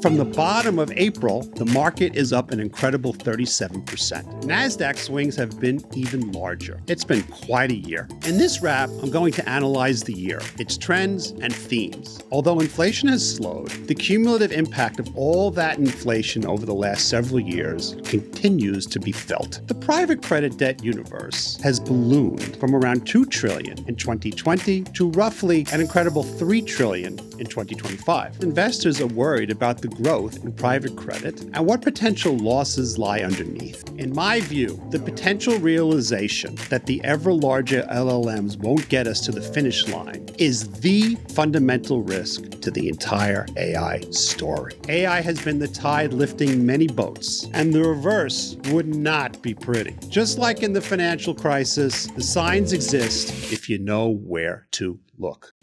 From the bottom of April, the market is up an incredible 37%. NASDAQ swings have been even larger. It's been quite a year. In this wrap, I'm going to analyze the year, its trends and themes. Although inflation has slowed, the cumulative impact of all that inflation over the last several years continues to be felt. The private credit debt universe has ballooned from around $2 trillion in 2020 to roughly an incredible $3 trillion in 2025. Investors are worried about the growth in private credit and what potential losses lie underneath. In my view, the potential realization that the ever larger LLMs won't get us to the finish line is the fundamental risk to the entire AI story. AI has been the tide lifting many boats, and the reverse would not be pretty. Just like in the financial crisis, the signs exist if you know where to look.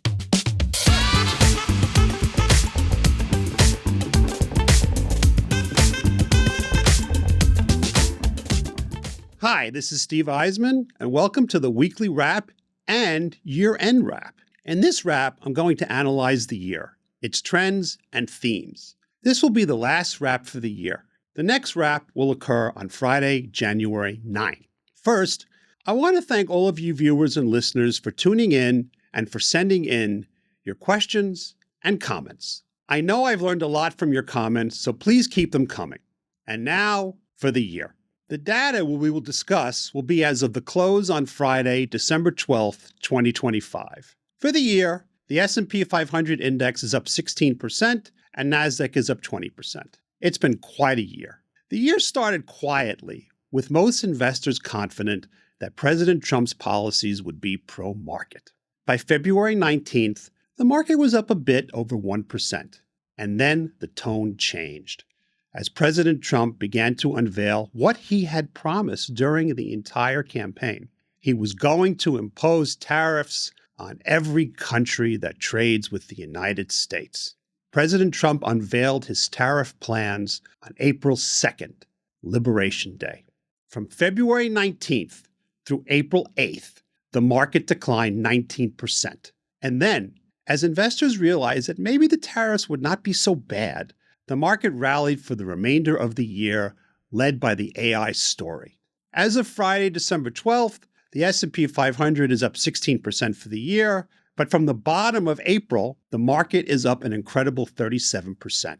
Hi, this is Steve Eisman, and welcome to the weekly wrap and year-end wrap. In this wrap, I'm going to analyze the year, its trends and themes. This will be the last wrap for the year. The next wrap will occur on Friday, January 9th. First, I want to thank all of you viewers and listeners for tuning in and for sending in your questions and comments. I know I've learned a lot from your comments, so please keep them coming. And now for the year. The data we will discuss will be as of the close on Friday, December 12th, 2025. For the year, the S&P 500 index is up 16% and NASDAQ is up 20%. It's been quite a year. The year started quietly, with most investors confident that President Trump's policies would be pro-market. By February 19th, the market was up a bit over 1%, and then the tone changed as President Trump began to unveil what he had promised during the entire campaign. He was going to impose tariffs on every country that trades with the United States. President Trump unveiled his tariff plans on April 2nd, Liberation Day. From February 19th through April 8th, the market declined 19%. And then, as investors realized that maybe the tariffs would not be so bad, the market rallied for the remainder of the year, led by the AI story. As of Friday, December 12th, the S&P 500 is up 16% for the year, but from the bottom of April, the market is up an incredible 37%.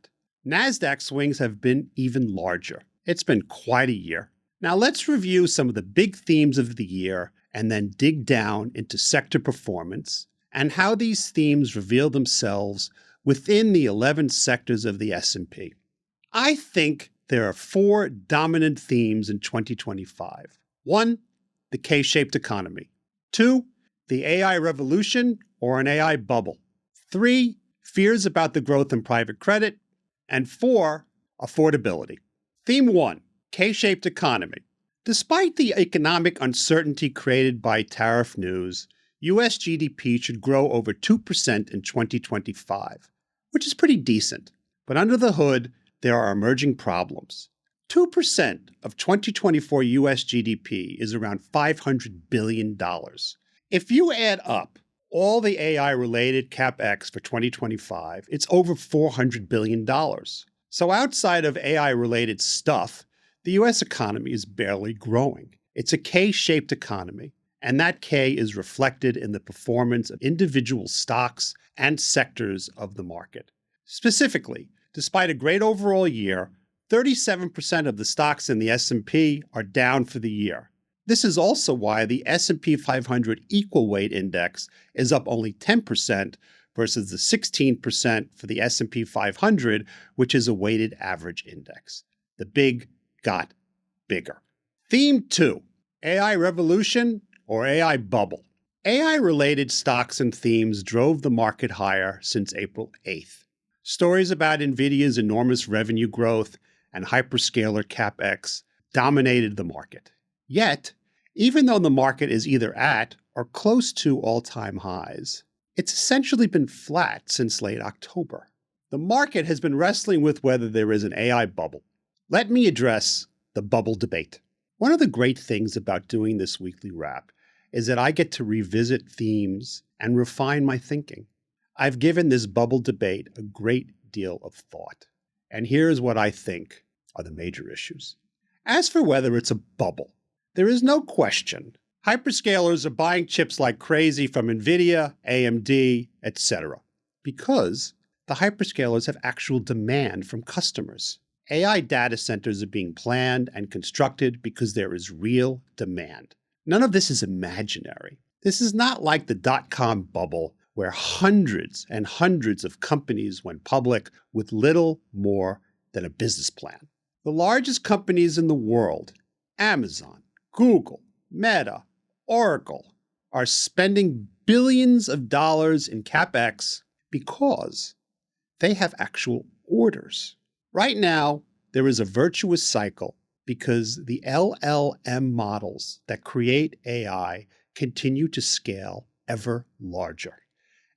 NASDAQ swings have been even larger. It's been quite a year. Now let's review some of the big themes of the year and then dig down into sector performance and how these themes reveal themselves within the 11 sectors of the S&P. I think there are 4 dominant themes in 2025. 1, the K-shaped economy. 2, the AI revolution or an AI bubble. 3, fears about the growth in private credit. And 4, affordability. Theme 1, K-shaped economy. Despite the economic uncertainty created by tariff news, U.S. GDP should grow over 2% in 2025. Which is pretty decent. But under the hood, there are emerging problems. 2% of 2024 US GDP is around $500 billion. If you add up all the AI-related CapEx for 2025, it's over $400 billion. So outside of AI-related stuff, the US economy is barely growing. It's a K-shaped economy, and that K is reflected in the performance of individual stocks and sectors of the market. Specifically, despite a great overall year, 37% of the stocks in the S&P are down for the year. This is also why the S&P 500 equal weight index is up only 10% versus the 16% for the S&P 500, which is a weighted average index. The big got bigger. Theme 2, AI revolution or AI bubble. AI-related stocks and themes drove the market higher since April 8th. Stories about NVIDIA's enormous revenue growth and hyperscaler CapEx dominated the market. Yet, even though the market is either at or close to all-time highs, it's essentially been flat since late October. The market has been wrestling with whether there is an AI bubble. Let me address the bubble debate. One of the great things about doing this weekly wrap is that I get to revisit themes and refine my thinking. I've given this bubble debate a great deal of thought. And here's what I think are the major issues. As for whether it's a bubble, there is no question hyperscalers are buying chips like crazy from NVIDIA, AMD, etc. because the hyperscalers have actual demand from customers. AI data centers are being planned and constructed because there is real demand. None of this is imaginary. This is not like the dot-com bubble where hundreds and hundreds of companies went public with little more than a business plan. The largest companies in the world, Amazon, Google, Meta, Oracle, are spending billions of dollars in CapEx because they have actual orders. Right now, there is a virtuous cycle because the LLM models that create AI continue to scale ever larger.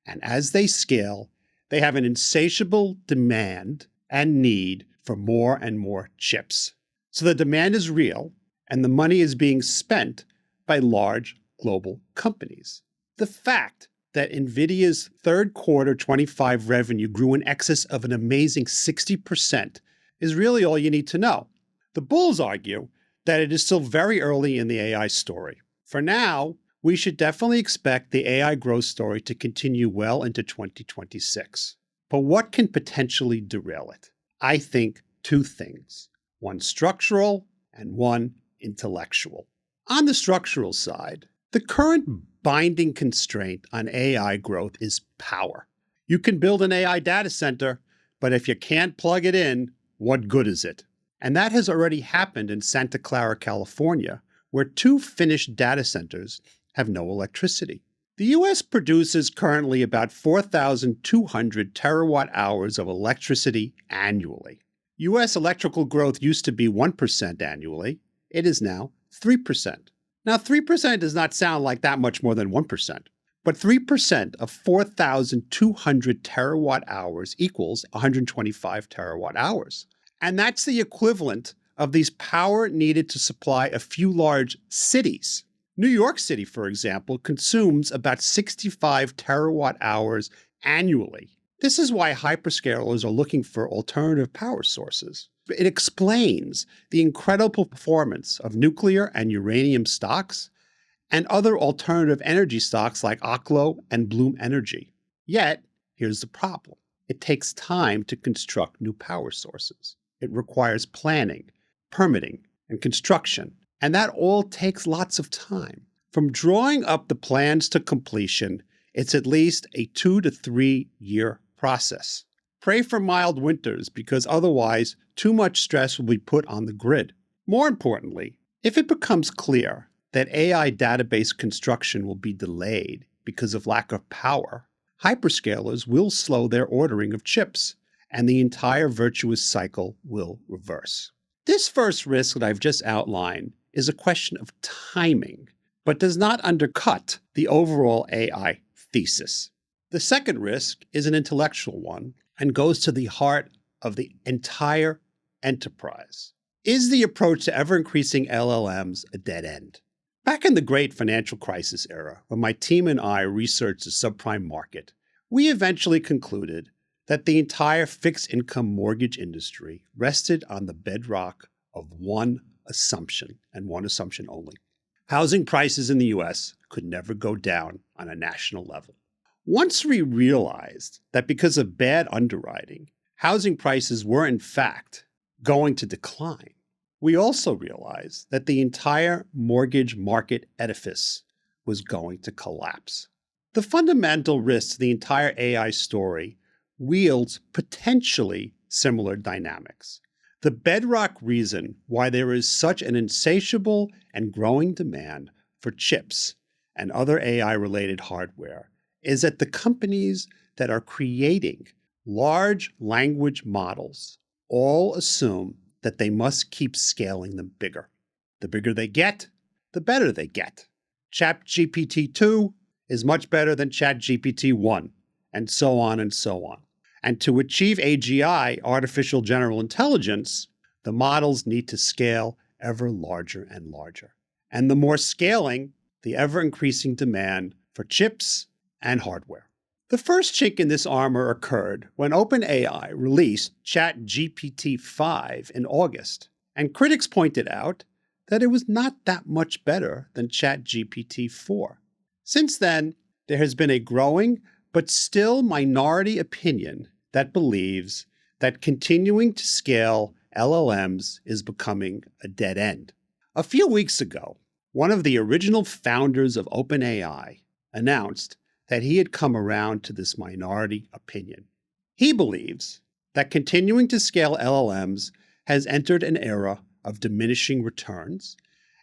And as they scale, they have an insatiable demand and need for more and more chips. So the demand is real, and the money is being spent by large global companies. The fact that NVIDIA's third quarter 25 revenue grew in excess of an amazing 60% is really all you need to know. The bulls argue that it is still very early in the AI story. For now, we should definitely expect the AI growth story to continue well into 2026. But what can potentially derail it? I think two things, one structural and one intellectual. On the structural side, the current binding constraint on AI growth is power. You can build an AI data center, but if you can't plug it in, what good is it? And that has already happened in Santa Clara, California, where 2 finished data centers have no electricity. The U.S. produces currently about 4,200 terawatt hours of electricity annually. U.S. electrical growth used to be 1% annually. It is now 3%. Now, 3% does not sound like that much more than 1%, but 3% of 4,200 terawatt hours equals 125 terawatt hours. And that's the equivalent of these power needed to supply a few large cities. New York City, for example, consumes about 65 terawatt hours annually. This is why hyperscalers are looking for alternative power sources. It explains the incredible performance of nuclear and uranium stocks and other alternative energy stocks like Oklo and Bloom Energy. Yet, here's the problem. It takes time to construct new power sources. It requires planning, permitting, and construction, and that all takes lots of time. From drawing up the plans to completion, it's at least a 2 to 3 year process. Pray for mild winters because otherwise too much stress will be put on the grid. More importantly, if it becomes clear that AI database construction will be delayed because of lack of power, hyperscalers will slow their ordering of chips, and the entire virtuous cycle will reverse. This first risk that I've just outlined is a question of timing, but does not undercut the overall AI thesis. The second risk is an intellectual one and goes to the heart of the entire enterprise. Is the approach to ever-increasing LLMs a dead end? Back in the great financial crisis era, when my team and I researched the subprime market, we eventually concluded that the entire fixed income mortgage industry rested on the bedrock of one assumption, and one assumption only. Housing prices in the US could never go down on a national level. Once we realized that because of bad underwriting, housing prices were in fact going to decline, we also realized that the entire mortgage market edifice was going to collapse. The fundamental risk to the entire AI story wields potentially similar dynamics. The bedrock reason why there is such an insatiable and growing demand for chips and other AI-related hardware is that the companies that are creating large language models all assume that they must keep scaling them bigger. The bigger they get, the better they get. ChatGPT-2 is much better than ChatGPT-1, and so on and so on. And to achieve AGI, artificial general intelligence, the models need to scale ever larger and larger. And the more scaling, the ever-increasing demand for chips and hardware. The first chink in this armor occurred when OpenAI released ChatGPT-5 in August, and critics pointed out that it was not that much better than ChatGPT-4. Since then, there has been a growing but still minority opinion that believes that continuing to scale LLMs is becoming a dead end. A few weeks ago, one of the original founders of OpenAI announced that he had come around to this minority opinion. He believes that continuing to scale LLMs has entered an era of diminishing returns,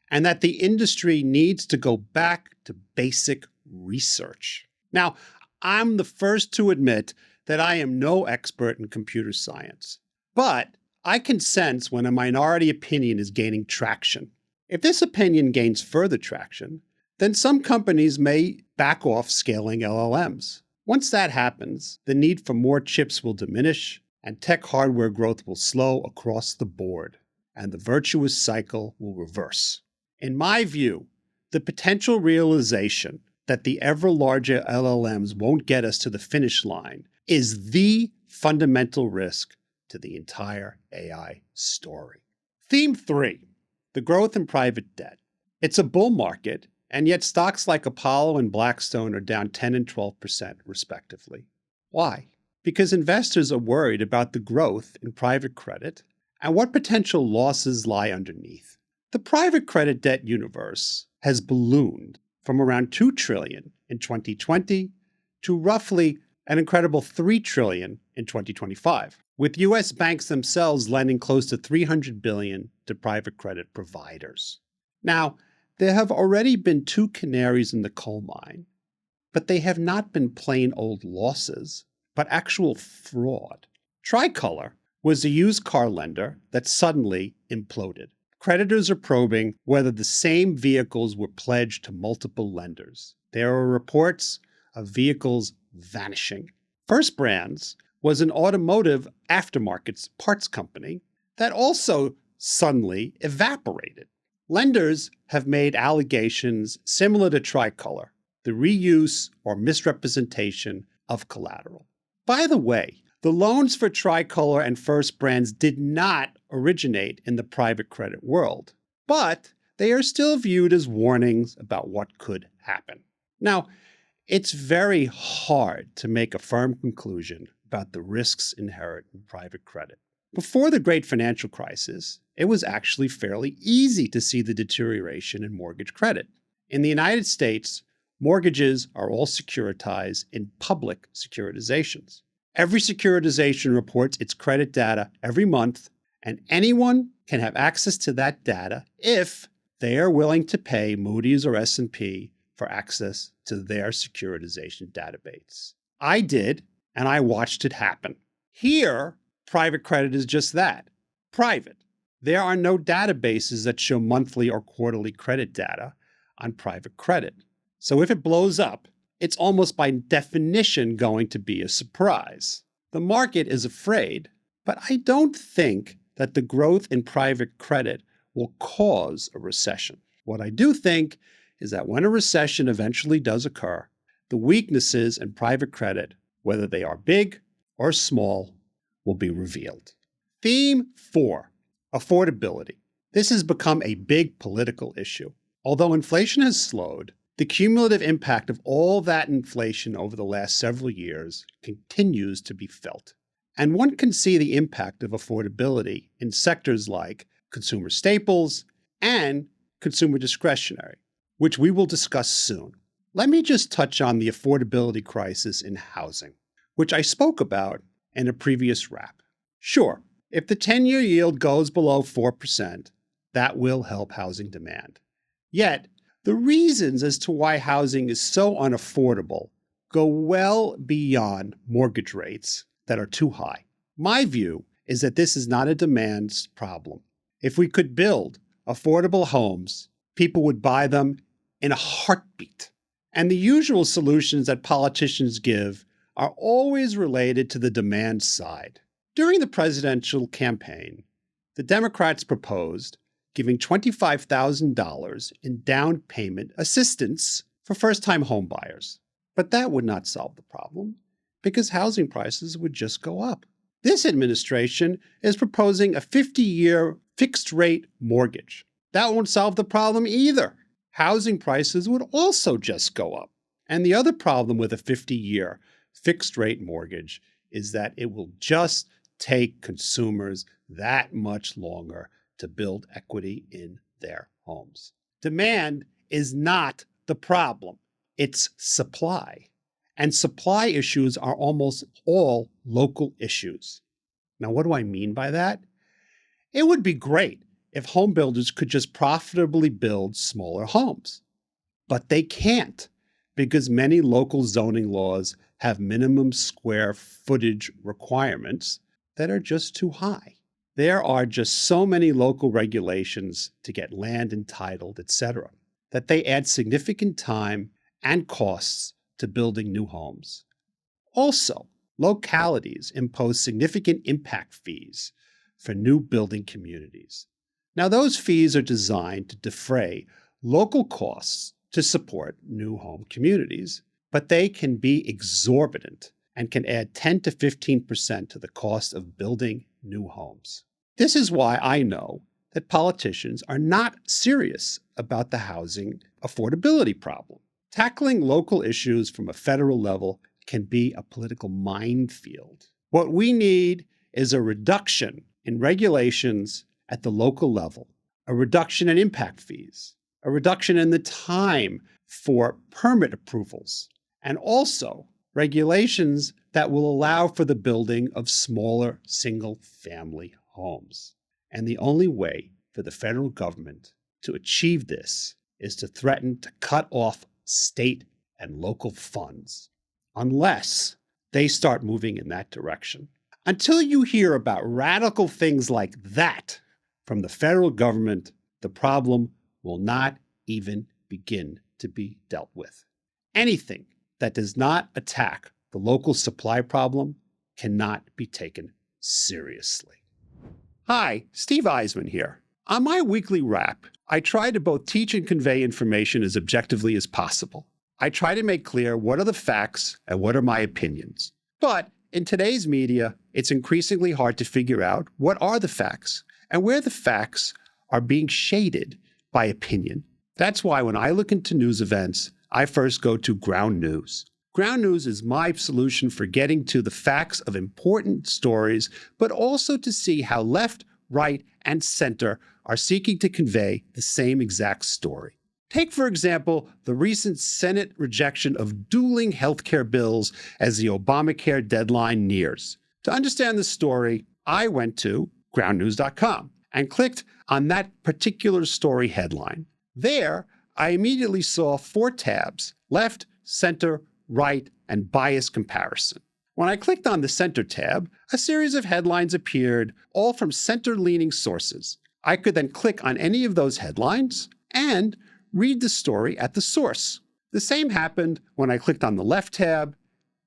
and that the industry needs to go back to basic research. Now, I'm the first to admit that I am no expert in computer science, but I can sense when a minority opinion is gaining traction. If this opinion gains further traction, then some companies may back off scaling LLMs. Once that happens, the need for more chips will diminish, and tech hardware growth will slow across the board, and the virtuous cycle will reverse. In my view, the potential realization that the ever larger LLMs won't get us to the finish line is the fundamental risk to the entire AI story. Theme 3, the growth in private debt. It's a bull market, and yet stocks like Apollo and Blackstone are down 10 and 12% respectively. Why? Because investors are worried about the growth in private credit and what potential losses lie underneath. The private credit debt universe has ballooned from around $2 trillion in 2020 to roughly an incredible $3 trillion in 2025, with U.S. banks themselves lending close to $300 billion to private credit providers. Now, there have already been 2 canaries in the coal mine, but they have not been plain old losses, but actual fraud. Tricolor was a used car lender that suddenly imploded. Creditors are probing whether the same vehicles were pledged to multiple lenders. There are reports of vehicles vanishing. First Brands was an automotive aftermarket parts company that also suddenly evaporated. Lenders have made allegations similar to Tricolor, the reuse or misrepresentation of collateral. By the way, the loans for Tricolor and First Brands did not originate in the private credit world, but they are still viewed as warnings about what could happen. Now, it's very hard to make a firm conclusion about the risks inherent in private credit. Before the great financial crisis, it was actually fairly easy to see the deterioration in mortgage credit. In the United States, mortgages are all securitized in public securitizations. Every securitization reports its credit data every month, and anyone can have access to that data if they are willing to pay Moody's or S&P for access to their securitization database. I did, and I watched it happen. Here, private credit is just that, private. There are no databases that show monthly or quarterly credit data on private credit. So if it blows up, it's almost by definition going to be a surprise. The market is afraid, but I don't think that the growth in private credit will cause a recession. What I do think is that when a recession eventually does occur, the weaknesses in private credit, whether they are big or small, will be revealed. Theme 4, affordability. This has become a big political issue. Although inflation has slowed, the cumulative impact of all that inflation over the last several years continues to be felt. And one can see the impact of affordability in sectors like consumer staples and consumer discretionary, which we will discuss soon. Let me just touch on the affordability crisis in housing, which I spoke about in a previous wrap. Sure, if the 10-year yield goes below 4%, that will help housing demand. Yet, the reasons as to why housing is so unaffordable go well beyond mortgage rates that are too high. My view is that this is not a demand problem. If we could build affordable homes, people would buy them in a heartbeat. And the usual solutions that politicians give are always related to the demand side. During the presidential campaign, the Democrats proposed giving $25,000 in down payment assistance for first-time homebuyers. But that would not solve the problem because housing prices would just go up. This administration is proposing a 50-year fixed-rate mortgage. That won't solve the problem either. Housing prices would also just go up. And the other problem with a 50-year fixed-rate mortgage is that it will just take consumers that much longer to build equity in their homes. Demand is not the problem. It's supply. And supply issues are almost all local issues. Now, what do I mean by that? It would be great if home builders could just profitably build smaller homes. But they can't because many local zoning laws have minimum square footage requirements that are just too high. There are just so many local regulations to get land entitled, etc., that they add significant time and costs to building new homes. Also, localities impose significant impact fees for new building communities. Now, those fees are designed to defray local costs to support new home communities, but they can be exorbitant and can add 10 to 15% to the cost of building new homes. This is why I know that politicians are not serious about the housing affordability problem. Tackling local issues from a federal level can be a political minefield. What we need is a reduction in regulations at the local level, a reduction in impact fees, a reduction in the time for permit approvals, and also regulations that will allow for the building of smaller single-family homes. And the only way for the federal government to achieve this is to threaten to cut off state and local funds, unless they start moving in that direction. Until you hear about radical things like that from the federal government, the problem will not even begin to be dealt with. Anything that does not attack the local supply problem cannot be taken seriously. Hi, Steve Eisman here. On my weekly wrap, I try to both teach and convey information as objectively as possible. I try to make clear what are the facts and what are my opinions. But in today's media, it's increasingly hard to figure out what are the facts and where the facts are being shaded by opinion. That's why when I look into news events, I first go to ground news. Ground news is my solution for getting to the facts of important stories, but also to see how left, right, and center are seeking to convey the same exact story. Take, for example, the recent Senate rejection of dueling healthcare bills as the Obamacare deadline nears. To understand the story, I went to groundnews.com and clicked on that particular story headline. There, I immediately saw 4 tabs: left, center, right, and bias comparison. When I clicked on the center tab, a series of headlines appeared, all from center-leaning sources. I could then click on any of those headlines and read the story at the source. The same happened when I clicked on the left tab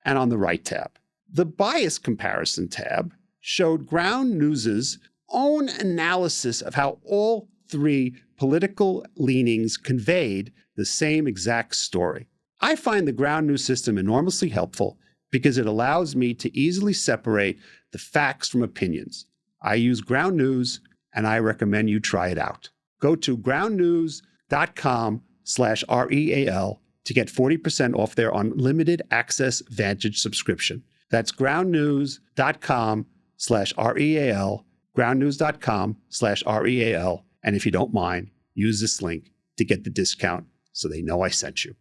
and on the right tab. The bias comparison tab showed Ground News's own analysis of how all 3 political leanings conveyed the same exact story. I find the Ground News system enormously helpful because it allows me to easily separate the facts from opinions. I use Ground News, and I recommend you try it out. Go to groundnews.com/REAL to get 40% off their unlimited access Vantage subscription. That's groundnews.com/REAL, groundnews.com/REAL. And if you don't mind, use this link to get the discount so they know I sent you.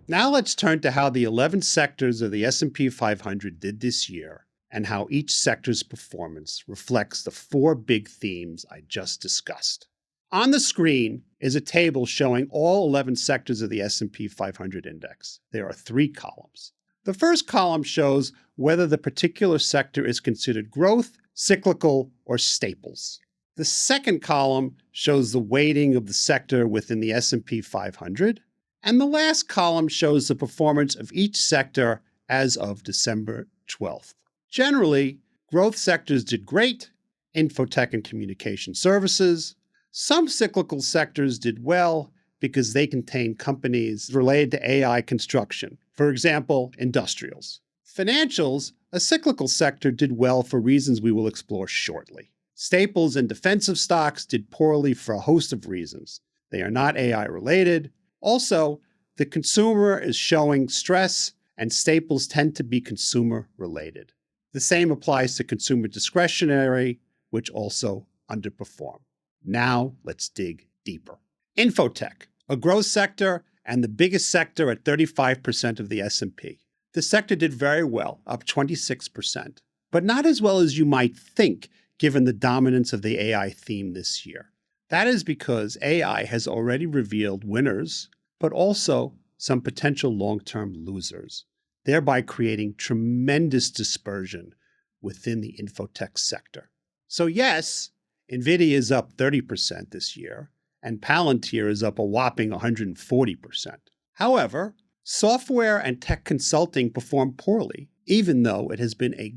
Now let's turn to how the 11 sectors of the S&P 500 did this year and how each sector's performance reflects the 4 big themes I just discussed. On the screen is a table showing all 11 sectors of the S&P 500 index. There are 3 columns. The first column shows whether the particular sector is considered growth, cyclical, or staples. The second column shows the weighting of the sector within the S&P 500. And the last column shows the performance of each sector as of December 12th. Generally, growth sectors did great: infotech and communication services. Some cyclical sectors did well because they contain companies related to AI construction, For example, industrials. Financials, a cyclical sector, did well for reasons we will explore shortly. Staples and defensive stocks did poorly for a host of reasons. They are not AI related. Also, the consumer is showing stress, and staples tend to be consumer related. The same applies to consumer discretionary, which also underperform. Now, let's dig deeper. Infotech, a growth sector and the biggest sector at 35% of the S&P. The sector did very well, up 26%, but not as well as you might think given the dominance of the AI theme this year. That is because AI has already revealed winners, but also some potential long-term losers, thereby creating tremendous dispersion within the infotech sector. So yes, NVIDIA is up 30% this year, and Palantir is up a whopping 140%. However, software and tech consulting performed poorly, even though it has been a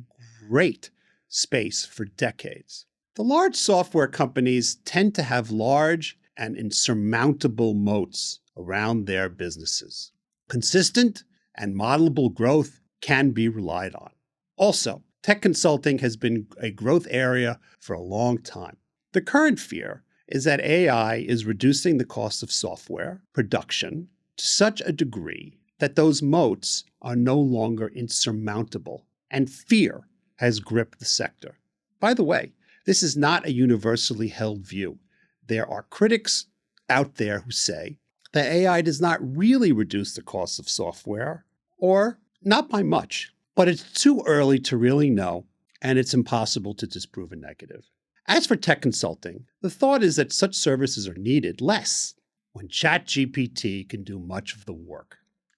great space for decades. The large software companies tend to have large and insurmountable moats around their businesses. Consistent and modelable growth can be relied on. Also, tech consulting has been a growth area for a long time. The current fear is that AI is reducing the cost of software production to such a degree that those moats are no longer insurmountable, and fear has gripped the sector. By the way, this is not a universally held view. There are critics out there who say that AI does not really reduce the cost of software, or not by much, but it's too early to really know, and it's impossible to disprove a negative. As for tech consulting, the thought is that such services are needed less when ChatGPT can do much of the work.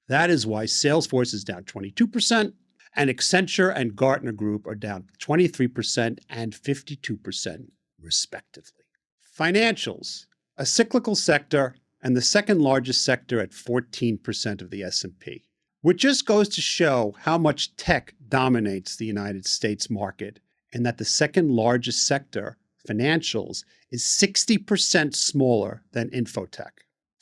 That is why Salesforce is down 22%, and Accenture and Gartner Group are down 23% and 52%, respectively. Financials, a cyclical sector and the second largest sector at 14% of the S&P, which just goes to show how much tech dominates the United States market, and that the second largest sector, financials, is 60% smaller than infotech.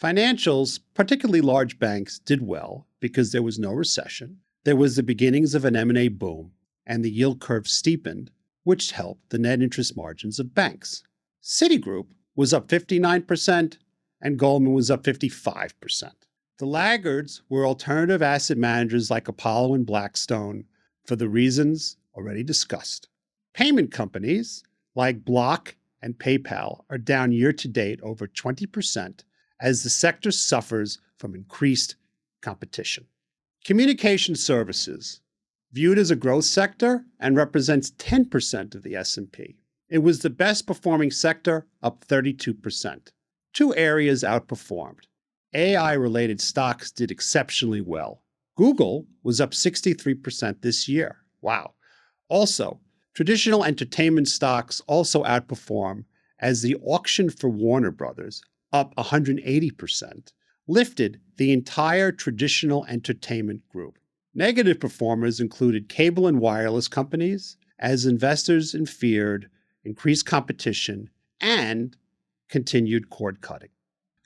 Financials, particularly large banks, did well because there was no recession. There was the beginnings of an M&A boom, and the yield curve steepened, which helped the net interest margins of banks. Citigroup was up 59%, and Goldman was up 55%. The laggards were alternative asset managers like Apollo and Blackstone for the reasons already discussed. Payment companies like Block and PayPal are down year-to-date over 20% as the sector suffers from increased competition. Communication services, viewed as a growth sector and represents 10% of the S&P. It was the best performing sector, up 32%. Two areas outperformed. AI-related stocks did exceptionally well. Google was up 63% this year. Wow. Also, traditional entertainment stocks also outperform as the auction for Warner Brothers, up 180%, lifted the entire traditional entertainment group. Negative performers included cable and wireless companies, as investors feared increased competition and continued cord cutting.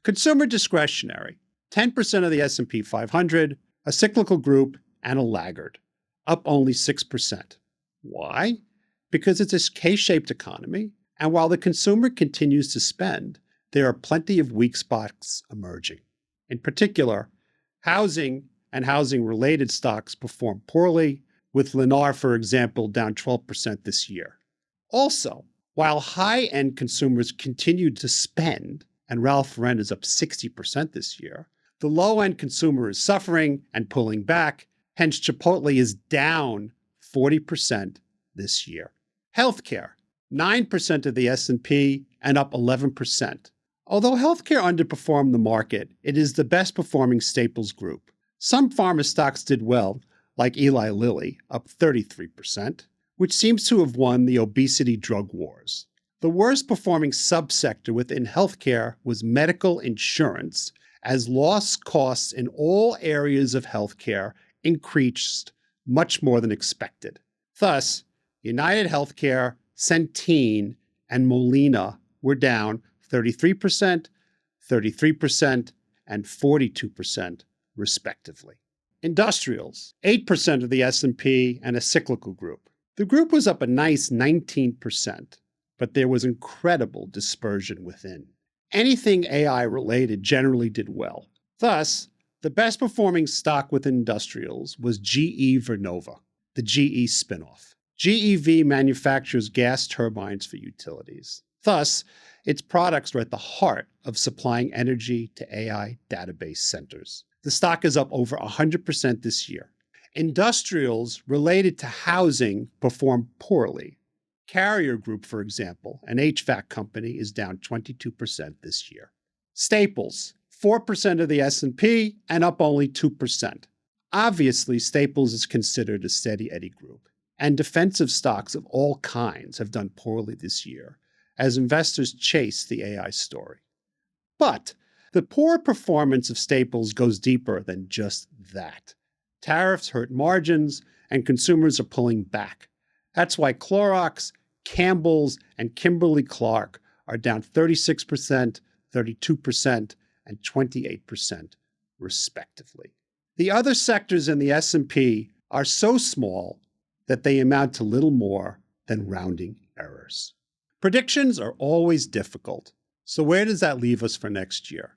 Consumer discretionary, 10% of the S&P 500, a cyclical group, and a laggard, up only 6%. Why? Because it's a K-shaped economy, and while the consumer continues to spend, there are plenty of weak spots emerging. In particular, housing and housing-related stocks perform poorly, with Lennar, for example, down 12% this year. Also, while high-end consumers continue to spend, and Ralph Lauren is up 60% this year, the low-end consumer is suffering and pulling back, hence Chipotle is down 40% this year. Healthcare, 9% of the S&P and up 11%. Although healthcare underperformed the market, it is the best performing staples group. Some pharma stocks did well, like Eli Lilly, up 33%, which seems to have won the obesity drug wars. The worst performing subsector within healthcare was medical insurance, as loss costs in all areas of healthcare increased much more than expected. Thus, United Healthcare, Centene, and Molina were down 33%, 33%, and 42%, respectively. Industrials, 8% of the S&P and a cyclical group. The group was up a nice 19%, but there was incredible dispersion within. Anything AI related generally did well. Thus, the best performing stock within industrials was GE Vernova, the GE spinoff. GEV manufactures gas turbines for utilities. Thus, its products are at the heart of supplying energy to AI database centers. The stock is up over 100% this year. Industrials related to housing perform poorly. Carrier Group, for example, an HVAC company, is down 22% this year. Staples, 4% of the S&P and up only 2%. Obviously, Staples is considered a steady Eddie group, and defensive stocks of all kinds have done poorly this year as investors chase the AI story. But the poor performance of Staples goes deeper than just that. Tariffs hurt margins, and consumers are pulling back. That's why Clorox, Campbell's, and Kimberly-Clark are down 36%, 32%, and 28%, respectively. The other sectors in the S&P are so small that they amount to little more than rounding errors. Predictions are always difficult, so where does that leave us for next year?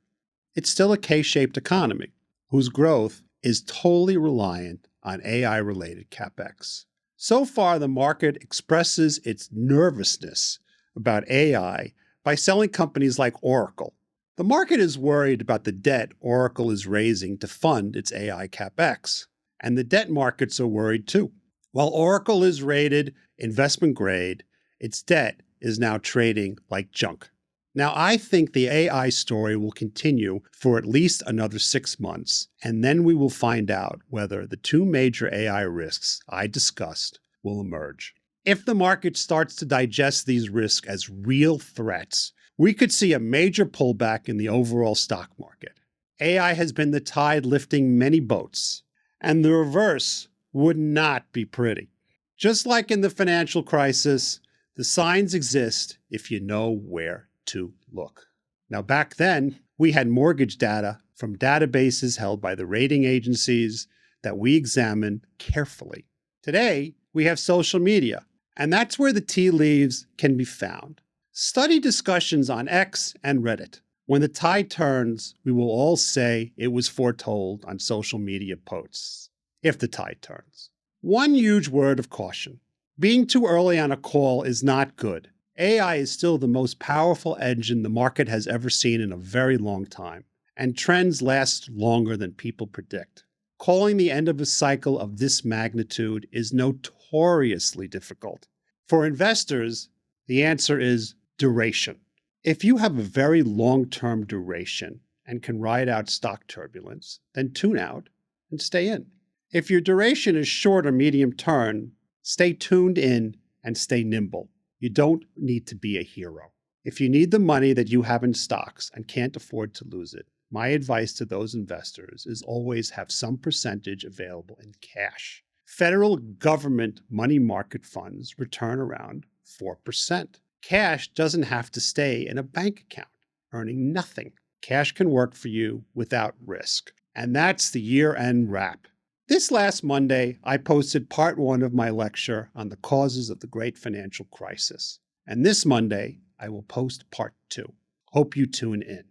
It's still a K-shaped economy, whose growth is totally reliant on AI-related CapEx. So far, the market expresses its nervousness about AI by selling companies like Oracle. The market is worried about the debt Oracle is raising to fund its AI CapEx, and the debt markets are worried too. While Oracle is rated investment grade, its debt is now trading like junk. Now, I think the AI story will continue for at least another 6 months, and then we will find out whether the two major AI risks I discussed will emerge. If the market starts to digest these risks as real threats, we could see a major pullback in the overall stock market. AI has been the tide lifting many boats, and the reverse would not be pretty. Just like in the financial crisis, the signs exist if you know where to look. Now, back then, we had mortgage data from databases held by the rating agencies that we examined carefully. Today, we have social media, and that's where the tea leaves can be found. Study discussions on X and Reddit. When the tide turns, we will all say it was foretold on social media posts, if the tide turns. One huge word of caution. Being too early on a call is not good. AI is still the most powerful engine the market has ever seen in a very long time, and trends last longer than people predict. Calling the end of a cycle of this magnitude is notoriously difficult. For investors, the answer is duration. If you have a very long-term duration and can ride out stock turbulence, then tune out and stay in. If your duration is short or medium term, stay tuned in and stay nimble. You don't need to be a hero. If you need the money that you have in stocks and can't afford to lose it, my advice to those investors is always have some percentage available in cash. Federal government money market funds return around 4%. Cash doesn't have to stay in a bank account, earning nothing. Cash can work for you without risk. And that's the year-end wrap. This last Monday, I posted part 1 of my lecture on the causes of the great financial crisis. And this Monday, I will post part 2. Hope you tune in.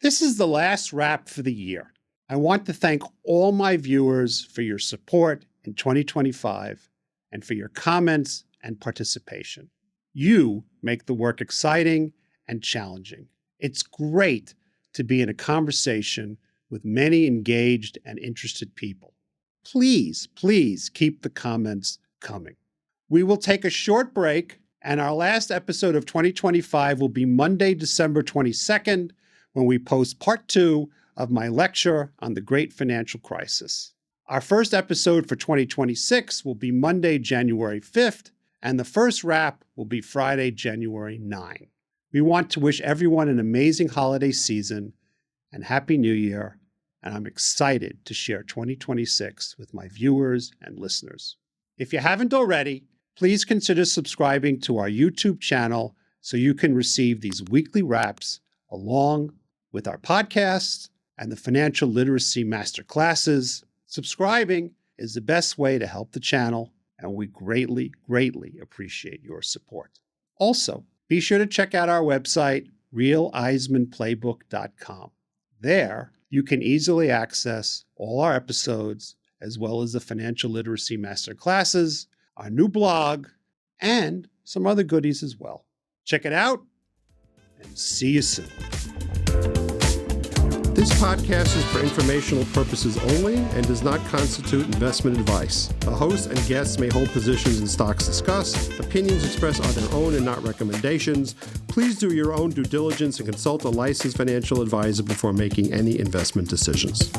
This is the last wrap for the year. I want to thank all my viewers for your support in 2025 and for your comments and participation. You make the work exciting and challenging. It's great to be in a conversation with many engaged and interested people. Please, please keep the comments coming. We will take a short break, and our last episode of 2025 will be Monday, December 22nd, when we post part 2 of my lecture on the Great Financial Crisis. Our first episode for 2026 will be Monday, January 5th, and the first wrap will be Friday, January 9. We want to wish everyone an amazing holiday season and Happy New Year, and I'm excited to share 2026 with my viewers and listeners. If you haven't already, please consider subscribing to our YouTube channel so you can receive these weekly wraps along with our podcasts and the financial literacy masterclasses. Subscribing is the best way to help the channel, and we greatly, greatly appreciate your support. Also, be sure to check out our website, realeismanplaybook.com. There, you can easily access all our episodes, as well as the financial literacy masterclasses, our new blog, and some other goodies as well. Check it out, and see you soon. This podcast is for informational purposes only and does not constitute investment advice. The host and guests may hold positions in stocks discussed. Opinions expressed are their own and not recommendations. Please do your own due diligence and consult a licensed financial advisor before making any investment decisions.